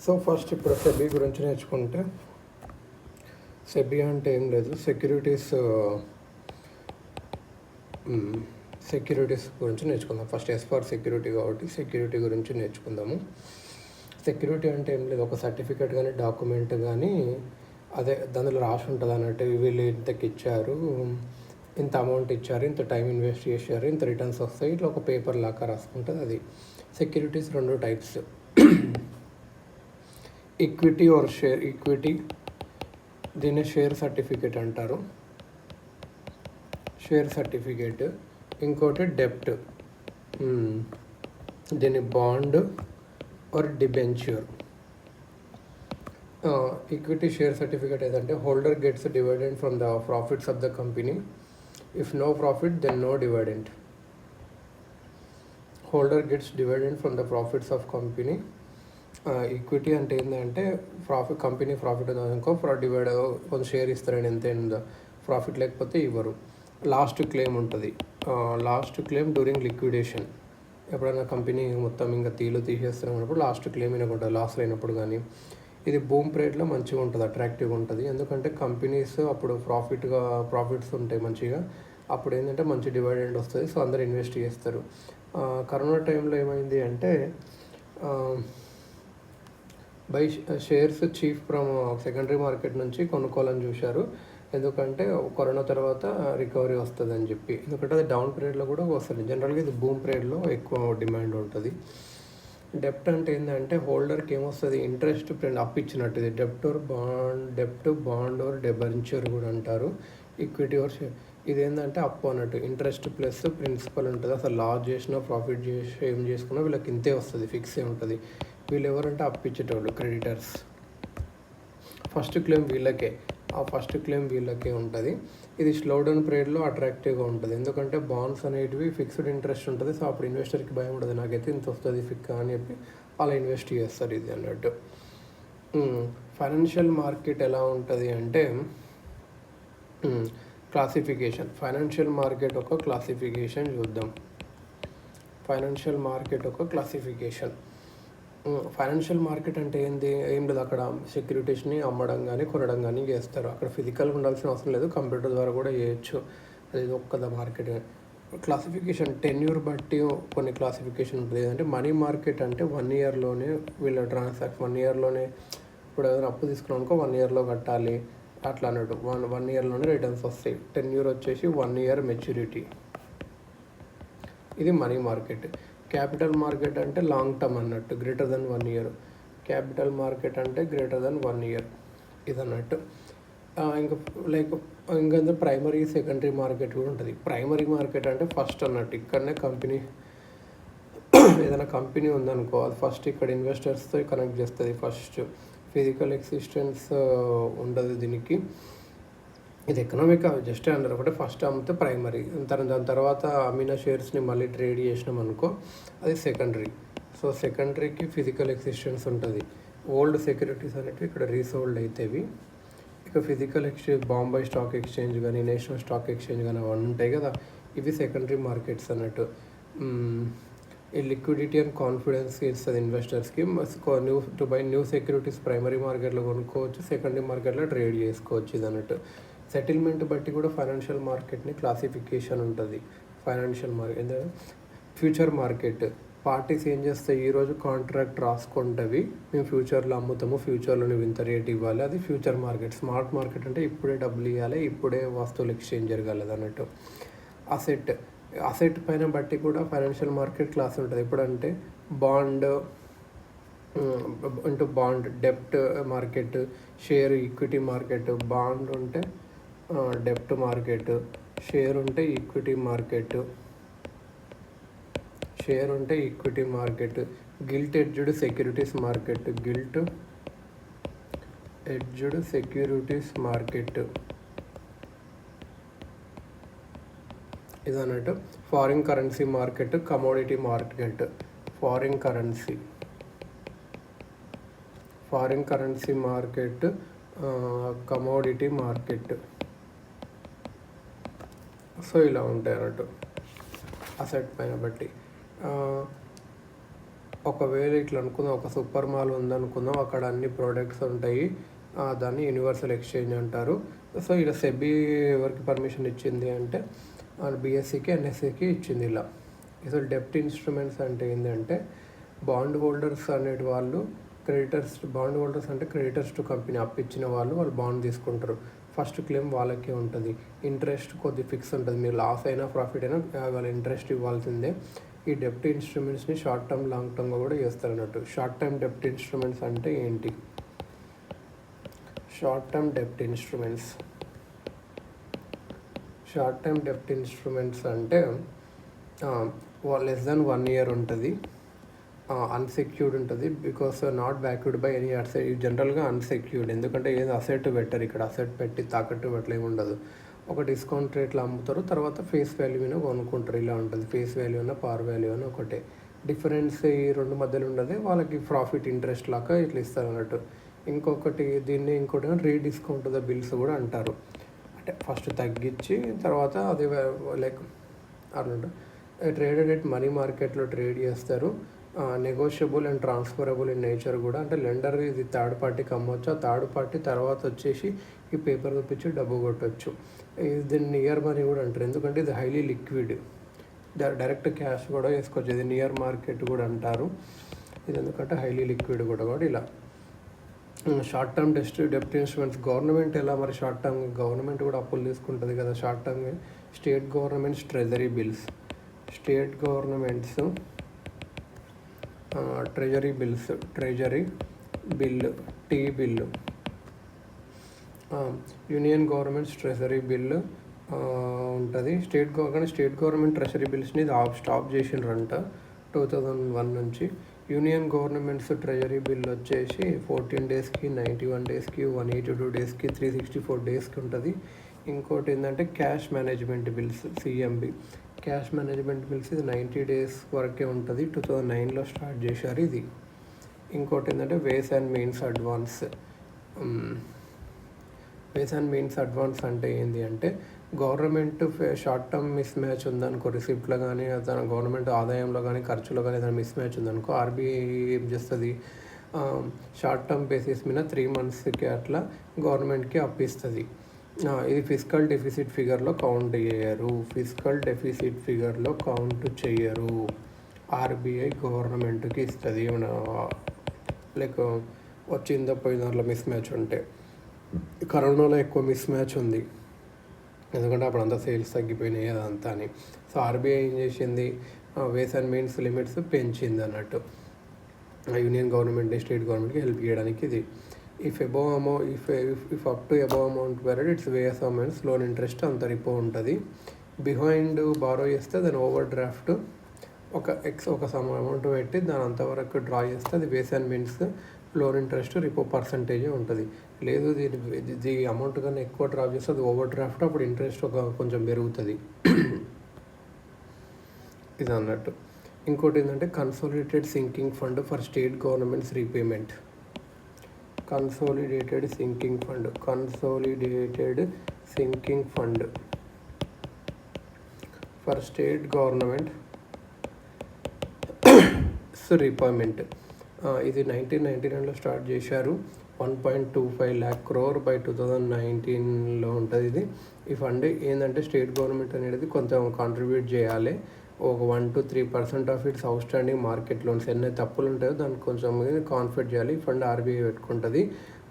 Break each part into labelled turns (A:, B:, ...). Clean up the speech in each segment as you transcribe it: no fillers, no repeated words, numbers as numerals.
A: So first ఇప్పుడు SEBI గురించి నేర్చుకుంటే, సెబీ అంటే ఏం లేదు, సెక్యూరిటీస్ గురించి నేర్చుకుందాం. ఫస్ట్ ఎస్ ఫర్ సెక్యూరిటీ కాబట్టి సెక్యూరిటీ గురించి నేర్చుకుందాము. సెక్యూరిటీ అంటే ఏం లేదు, ఒక సర్టిఫికేట్ కానీ డాక్యుమెంట్ కానీ అదే దానిలో రాసి ఉంటుంది అన్నట్టు. వీళ్ళు ఇంతకి ఇచ్చారు, ఇంత అమౌంట్ ఇచ్చారు, ఇంత టైం ఇన్వెస్ట్ చేశారు, ఇంత రిటర్న్స్ వస్తాయి, ఇట్లా ఒక పేపర్ లాగా రాసుకుంటుంది. అది securities 2 types, equity or share. Equity దీన్ని షేర్ సర్టిఫికేట్ అంటారు, షేర్ సర్టిఫికేట్. ఇంకోటి డెప్ట్, దీన్ని bond or debenture. Equity share certificate ఏదంటే holder gets dividend from the profits of the company. If no profit then no dividend. Holder gets dividend from the profits of company. Equity అంటే ఏంటంటే company profit ఉందనుకో, divide కొంచెం share ఇస్తారని, ఎంత ఉందో. Profit లేకపోతే ఇవ్వరు. లాస్ట్ క్లెయిమ్ ఉంటుంది. Last claim during liquidation. ఎప్పుడైనా కంపెనీ మొత్తం ఇంకా తీసేస్తున్నప్పుడు లాస్ట్ క్లెయిమ్ వినకుండా లాస్ అయినప్పుడు కానీ. ఇది బూమ్ పీరియడ్లో మంచిగా ఉంటుంది, అట్రాక్టివ్గా ఉంటుంది. ఎందుకంటే కంపెనీస్ అప్పుడు ప్రాఫిట్స్ ఉంటాయి మంచిగా. అప్పుడు ఏంటంటే మంచి డివిడెండ్ వస్తుంది, సో అందరు ఇన్వెస్ట్ చేస్తారు. కరోనా టైంలో ఏమైంది అంటే shares chief from secondary market నుంచి కొనుక్కోవాలని చూశారు. ఎందుకంటే కరోనా తర్వాత రికవరీ వస్తుంది అని చెప్పి. ఎందుకంటే అది డౌన్ పీరియడ్లో కూడా వస్తుంది. జనరల్గా ఇది బూమ్ పీరియడ్లో ఎక్కువ డిమాండ్ ఉంటుంది. డెప్ట్ అంటే ఏంటంటే హోల్డర్కి ఏమొస్తుంది, ఇంట్రెస్ట్ అప్పు ఇచ్చినట్టు. ఇది డెప్ట్ బాండ్ ఆర్ డెబెంచర్ కూడా అంటారు. Equity or share. ఇది ఏంటంటే అప్పు అన్నట్టు, ఇంట్రెస్ట్ ప్లస్ ప్రిన్సిపల్ ఉంటుంది. అసలు లాస్ చేసినా ప్రాఫిట్ చేసి ఏం చేసుకున్నా వీళ్ళకి ఇంతే వస్తుంది, ఫిక్సే ఉంటుంది. వీళ్ళు ఎవరంటే అప్పు ఇచ్చేటోళ్ళు, క్రెడిటర్స్. ఫస్ట్ క్లెయిమ్ వీళ్ళకే ఉంటుంది. ఇది స్లో డౌన్ పీరియడ్లో అట్రాక్టివ్గా ఉంటుంది. ఎందుకంటే బాండ్స్ అనేటివి ఫిక్స్డ్ ఇంట్రెస్ట్ ఉంటుంది. సో అప్పుడు ఇన్వెస్టర్కి భయం ఉంటుంది, నాకైతే ఇంత వస్తుంది ఫిక్ అని చెప్పి అలా ఇన్వెస్ట్ చేస్తారు ఇది అన్నట్టు. ఫైనాన్షియల్ మార్కెట్ ఎలా ఉంటుంది అంటే క్లాసిఫికేషన్. ఫైనాన్షియల్ మార్కెట్ ఒక క్లాసిఫికేషన్ చూద్దాం. ఫైనాన్షియల్ మార్కెట్ అంటే ఏం లేదు, అక్కడ సెక్యూరిటీస్ని అమ్మడం కానీ కొనడం కానీ చేస్తారు. అక్కడ ఫిజికల్గా ఉండాల్సిన అవసరం లేదు, కంప్యూటర్ ద్వారా కూడా చేయొచ్చు. అది ఒక్కదా మార్కెట్. క్లాసిఫికేషన్ టెన్యూర్ బట్టి కొన్ని క్లాసిఫికేషన్ ఉంటుంది. ఏదంటే మనీ మార్కెట్ అంటే 1 ఇయర్లోనే వీళ్ళ ట్రాన్సాక్షన్, 1 ఇయర్లోనే. ఇప్పుడు ఏదైనా అప్పు తీసుకున్నాం అనుకో, 1 ఇయర్లో కట్టాలి అట్లా అన్నట్టు. 1 ఇయర్లోనే రిటర్న్స్ వస్తాయి. టెన్యూర్ వచ్చేసి 1 ఇయర్ మెచ్యూరిటీ. ఇది మనీ మార్కెట్. క్యాపిటల్ మార్కెట్ అంటే లాంగ్ టర్మ్ అన్నట్టు, greater than 1 year. Capital market అంటే గ్రేటర్ దెన్ 1 ఇయర్ ఇది అన్నట్టు. ఇంకా ప్రైమరీ సెకండరీ మార్కెట్ కూడా ఉంటుంది. ప్రైమరీ మార్కెట్ అంటే ఫస్ట్ అన్నట్టు, ఇక్కడనే కంపెనీ ఏదైనా కంపెనీ ఉందనుకో, అది ఫస్ట్ ఇక్కడ ఇన్వెస్టర్స్తో కనెక్ట్ చేస్తుంది. ఫస్ట్ ఫిజికల్ ఎగ్జిస్టెన్స్ ఉండదు దీనికి. ఇది ఎకనామిక్ జస్ట్ అంటారు ఒకటి. ఫస్ట్ అమ్మితే ప్రైమరీ, దాని తర్వాత అమ్మిన షేర్స్ని మళ్ళీ ట్రేడ్ చేసినాం అనుకో, అది సెకండరీ. సో సెకండరీకి ఫిజికల్ ఎగ్జిస్టెన్స్ ఉంటుంది. ఓల్డ్ సెక్యూరిటీస్ అనేటివి ఇక్కడ రీసోల్డ్ అవుతాయి. ఇక physical exchange, Bombay stock exchange కానీ నేషనల్ స్టాక్ ఎక్స్చేంజ్ కానీ అవన్నీ ఉంటాయి కదా, ఇవి సెకండరీ మార్కెట్స్ అన్నట్టు. ఈ లిక్విడిటీ అండ్ కాన్ఫిడెన్స్ ఇస్తుంది ఇన్వెస్టర్స్కి. To buy new securities primary మార్కెట్లో కొనుక్కోవచ్చు, సెకండరీ మార్కెట్లో ట్రేడ్ చేసుకోవచ్చు ఇది అన్నట్టు. సెటిల్మెంట్ బట్టి కూడా ఫైనాన్షియల్ మార్కెట్ని క్లాసిఫికేషన్ ఉంటుంది. Financial market future market. Parties ఏం చేస్తాయి, ఈరోజు కాంట్రాక్ట్ రాసుకుంటవి, మేము ఫ్యూచర్లో అమ్ముతాము, ఫ్యూచర్లో నువ్వు ఇంత రేట్ ఇవ్వాలి, అది ఫ్యూచర్ మార్కెట్. స్మార్ట్ మార్కెట్ అంటే ఇప్పుడే డబ్బులు ఇవ్వాలి, ఇప్పుడే వస్తువులు ఎక్స్చేంజ్ జరగాలి అన్నట్టు. అసెట్ పైన బట్టి కూడా ఫైనాన్షియల్ మార్కెట్ క్లాస్ ఉంటుంది. ఎప్పుడంటే బాండ్ డెప్ట్ market, share equity market. Bond ఉంటే డెప్ట్ మార్కెట్, షేర్ ఉంటే equity market. Gilt edged securities market ఇది అన్నట్టు. Foreign currency market, commodity market. Foreign currency market, commodity market. So ఇలా ఉంటాయి అన్నట్టు అసెట్ పైన బట్టి. ఒకవేళ ఇట్లా అనుకుందాం, ఒక సూపర్ మాల్ ఉందనుకుందాం, అక్కడ అన్ని ప్రోడక్ట్స్ ఉంటాయి, దాన్ని యూనివర్సల్ ఎక్స్చేంజ్ అంటారు. సో ఇలా సెబీ ఎవరికి పర్మిషన్ ఇచ్చింది అంటే బిఎస్సికి ఎన్ఎస్సికి ఇచ్చింది ఇలా. సో డెప్ట్ ఇన్స్ట్రుమెంట్స్ అంటే ఏంటంటే బాండ్ హోల్డర్స్ అనేటి వాళ్ళు క్రెడిటర్స్, బాండ్ హోల్డర్స్ అంటే క్రెడిటర్స్ టు కంపెనీ, అప్పిచ్చిన వాళ్ళు బాండ్ తీసుకుంటారు. ఫస్ట్ క్లెయిమ్ వాళ్ళకే ఉంటుంది. ఇంట్రెస్ట్ కొద్ది ఫిక్స్ ఉంటుంది, మీరు లాస్ అయినా ప్రాఫిట్ అయినా వాళ్ళ ఇంట్రెస్ట్ ఇవ్వాల్సిందే. ఈ డెప్ట్ ఇన్స్ట్రుమెంట్స్ని షార్ట్ టర్మ్ లాంగ్ టర్మ్గా కూడా చేస్తారు అన్నట్టు. షార్ట్ టర్మ్ డెప్ట్ ఇన్స్ట్రుమెంట్స్ అంటే ఏంటి? షార్ట్ టర్మ్ డెప్ట్ ఇన్స్ట్రుమెంట్స్ అంటే లెస్ దాన్ 1 year ఉంటుంది, అన్సెక్యూర్డ్ ఉంటుంది, because not backward by any asset. జనరల్గా అన్సెక్యూర్డ్, ఎందుకంటే ఏదో అసెట్ పెట్టరు ఇక్కడ, అసెట్ పెట్టి తాకట్టు పెట్టలేము ఉండదు. ఒక డిస్కౌంట్ రేట్లో అమ్ముతారు, తర్వాత ఫేస్ వాల్యూ అయినా కొనుక్కుంటారు, ఇలా ఉంటుంది. ఫేస్ వాల్యూ అయినా పార్ వాల్యూ అయినా ఒకటే, డిఫరెన్స్ ఈ రెండు మధ్యలో ఉండదు. వాళ్ళకి ప్రాఫిట్ ఇంట్రెస్ట్ లాగా ఇట్లా ఇస్తారు అన్నట్టు. ఇంకొకటి ఇంకోటి రీడిస్కౌంట్ ద బిల్స్ కూడా అంటారు. అంటే ఫస్ట్ తగ్గించి తర్వాత అది లైక్ అన్నట్టు. ట్రేడెడ్ ఎట్ మనీ మార్కెట్లో ట్రేడ్ చేస్తారు. Negotiable and transferable in nature కూడా, అంటే లెండర్ ఇది థర్డ్ పార్టీకి అమ్మవచ్చు, ఆ థర్డ్ పార్టీ తర్వాత వచ్చేసి ఈ పేపర్ చూపించి డబ్బు కొట్టచ్చు. దీన్ని నియర్ మనీ కూడా అంటారు, ఎందుకంటే ఇది హైలీ లిక్విడ్, డైరెక్ట్ క్యాష్ కూడా వేసుకోవచ్చు. ఇది నియర్ మార్కెట్ కూడా అంటారు, ఇది ఎందుకంటే హైలీ లిక్విడ్ కూడా ఇలా. షార్ట్ టర్మ్ డెప్ట్ ఇన్స్ట్రుమెంట్స్ గవర్నమెంట్ ఎలా మరి షార్ట్ టర్మ్, గవర్నమెంట్ కూడా అప్పులు తీసుకుంటుంది కదా short term. State governments treasury bills, state governments treasury bills, treasury bill, T bill. Union governments treasury bill ఉంటుంది. స్టేట్ గవర్నమెంట్ ట్రెజరీ బిల్స్ని స్టాప్ చేసిండ్రంట 2001 నుంచి. యూనియన్ గవర్నమెంట్స్ ట్రెజరీ బిల్ వచ్చేసి 14 daysకి, 91 daysకి, 182 daysకి, 364 daysకి ఉంటుంది. ఇంకోటి ఏంటంటే cash management bills, CMB. Cash management bills ఇది 90 days వరకే ఉంటుంది, 2009లో స్టార్ట్ చేశారు ఇది. ఇంకోటి ఏంటంటే వేస్ and means advance. Ways and means advance అంటే ఏంటి అంటే government short term miss match ఉందనుకో, రిసిప్ట్లో కానీ తన గవర్నమెంట్ ఆదాయంలో కానీ ఖర్చులో కానీ ఏదైనా మిస్ మ్యాచ్ ఉందనుకో, ఆర్బీఐ ఏం చేస్తుంది, షార్ట్ టర్మ్ బేసిస్ మీద 3 monthsకి అట్లా గవర్నమెంట్కి అప్పిస్తుంది. ఇది ఫిజికల్ డెఫిసిట్ ఫిగర్లో కౌంట్ చేయరు, ఫిజికల్ డెఫిసిట్ ఫిగర్లో కౌంట్ చేయరు. ఆర్బీఐ గవర్నమెంట్కి ఇస్తుంది, లైక్ వచ్చిందో పోయిందో మిస్ మ్యాచ్ ఉంటే. కరోనాలో ఎక్కువ మిస్ మ్యాచ్ ఉంది, ఎందుకంటే అప్పుడు అంతా సేల్స్ తగ్గిపోయినాయి అదంతా అని. సో ఆర్బీఐ ఏం చేసింది, వేస్ అండ్ మీన్స్ లిమిట్స్ పెంచింది అన్నట్టు యూనియన్ గవర్నమెంట్ని స్టేట్ గవర్నమెంట్కి హెల్ప్ చేయడానికి. ఇది if up to above amount period its ways amounts loan interest అంత రిపో ఉంటుంది. బిహైండ్ బారో చేస్తే దాని ఓవర్ డ్రాఫ్ట్ ఒక సమ్ అమౌంట్ పెట్టి దాని అంతవరకు డ్రా చేస్తే అది ways and means loan interest repo పర్సంటేజే ఉంటుంది. లేదు దీని అమౌంట్ కన్నా ఎక్కువ డ్రా చేస్తే అది ఓవర్ డ్రాఫ్ట్, అప్పుడు ఇంట్రెస్ట్ కొంచెం పెరుగుతుంది ఇది అన్నట్టు. ఇంకోటి ఏంటంటే consolidated sinking fund for state governments repayment. Consolidated sinking fund for state government repayment. ఇది 1999లో స్టార్ట్ చేశారు. 1.25 lakh crore బై 2019లో ఉంటుంది ఇది. ఈ ఫండ్ ఏంటంటే స్టేట్ గవర్నమెంట్ అనేది కొంచెం కాంట్రిబ్యూట్ చేయాలి, ఒక 1 to 3% of its outstanding market loans ఎన్ని తప్పులు ఉంటాయో దానికి కొంచెం కాన్ఫిట్ చేయాలి. ఈ ఫండ్ ఆర్బీఐ పెట్టుకుంటుంది.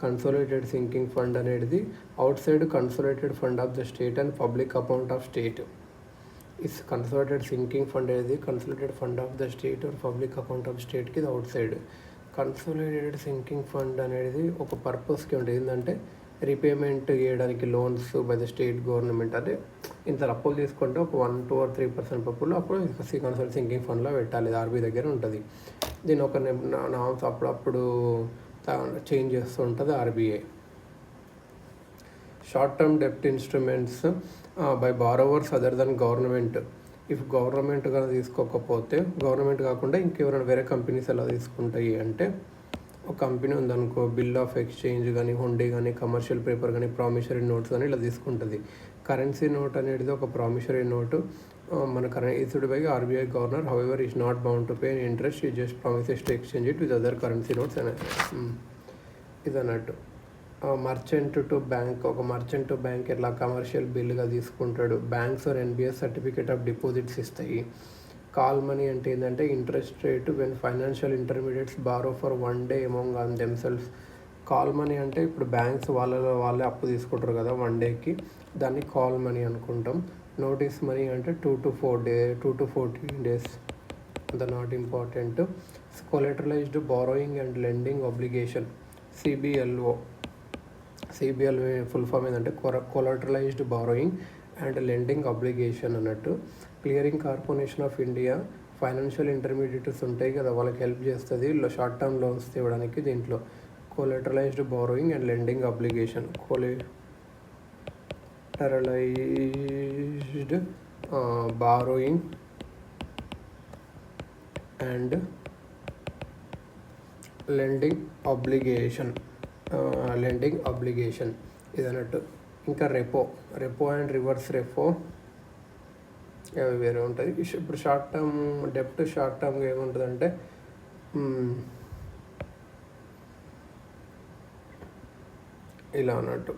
A: కన్సాలిడేటెడ్ సింకింగ్ ఫండ్ అనేది outside consolidated fund of the state and public account of state. Is consolidated sinking fund అనేది consolidated fund of the state or public account of స్టేట్కి ఇది outside. Consolidated sinking fund అనేది ఒక పర్పస్కి ఉంటుంది, ఏంటంటే repayment చేయడానికి loans by the state government. అంటే ఇంత అప్పులు తీసుకుంటే ఒక 1, 2 or 3% అప్పులు అప్పుడు కన్సాలిడేటెడ్ సింకింగ్ ఫండ్లో పెట్టాలి, ఇది ఆర్బీఐ దగ్గర ఉంటుంది. దీని ఒక నామ్స్ అప్పుడప్పుడు చేంజ్ చేస్తూ ఉంటుంది ఆర్బీఐ. షార్ట్ టర్మ్ డెప్ట్ instruments by borrowers other than government. If government కానీ తీసుకోకపోతే, గవర్నమెంట్ కాకుండా ఇంకెవరైనా వేరే కంపెనీస్ ఎలా తీసుకుంటాయి అంటే, ఒక కంపెనీ ఉందనుకో, బిల్ ఆఫ్ ఎక్స్చేంజ్ కానీ, హుండీ కానీ, కమర్షియల్ పేపర్ కానీ, ప్రామిసరీ నోట్స్ కానీ ఇలా తీసుకుంటుంది. కరెన్సీ నోట్ అనేది ఒక ప్రామిసరీ నోటు, మన current issued by RBI governor, however is not bound to pay any interest, he just promises to exchange it with other currency notes అని ఇది అన్నట్టు. మర్చెంట్ టు బ్యాంక్, ఒక మర్చెంట్ టు బ్యాంక్ ఎట్లా commercial బిల్లుగా తీసుకుంటాడు. Banks or NBS certificate of deposits ఇస్తాయి. Call money అంటే ఏంటంటే interest rate when financial intermediates borrow for one day among on themselves. Call money అంటే ఇప్పుడు బ్యాంక్స్ వాళ్ళే అప్పు తీసుకుంటారు కదా వన్ డేకి, దాన్ని కాల్ మనీ అనుకుంటాం. నోటీస్ మనీ అంటే 2 to 14 days, the not important. Collateralized borrowing and lending obligation, CBLO. CBLO full form ఏంటంటే collateralized borrowing and lending obligation అన్నట్టు. Clearing corporation of India financial intermediates ఉంటాయి కదా, వాళ్ళకి హెల్ప్ చేస్తుంది షార్ట్ టర్మ్ లోన్స్ ఇవ్వడానికి. దీంట్లో collateralized borrowing and lending obligation. Collateralized borrowing and lending obligation ఇది అన్నట్టు. ఇంకా రెపో అండ్ రివర్స్ రెపో అవి వేరే ఉంటుంది. ఇప్పుడు షార్ట్ టర్మ్ డెప్ట్ షార్ట్ టర్మ్గా ఏముంటుందంటే ఇలా అన్నట్టు.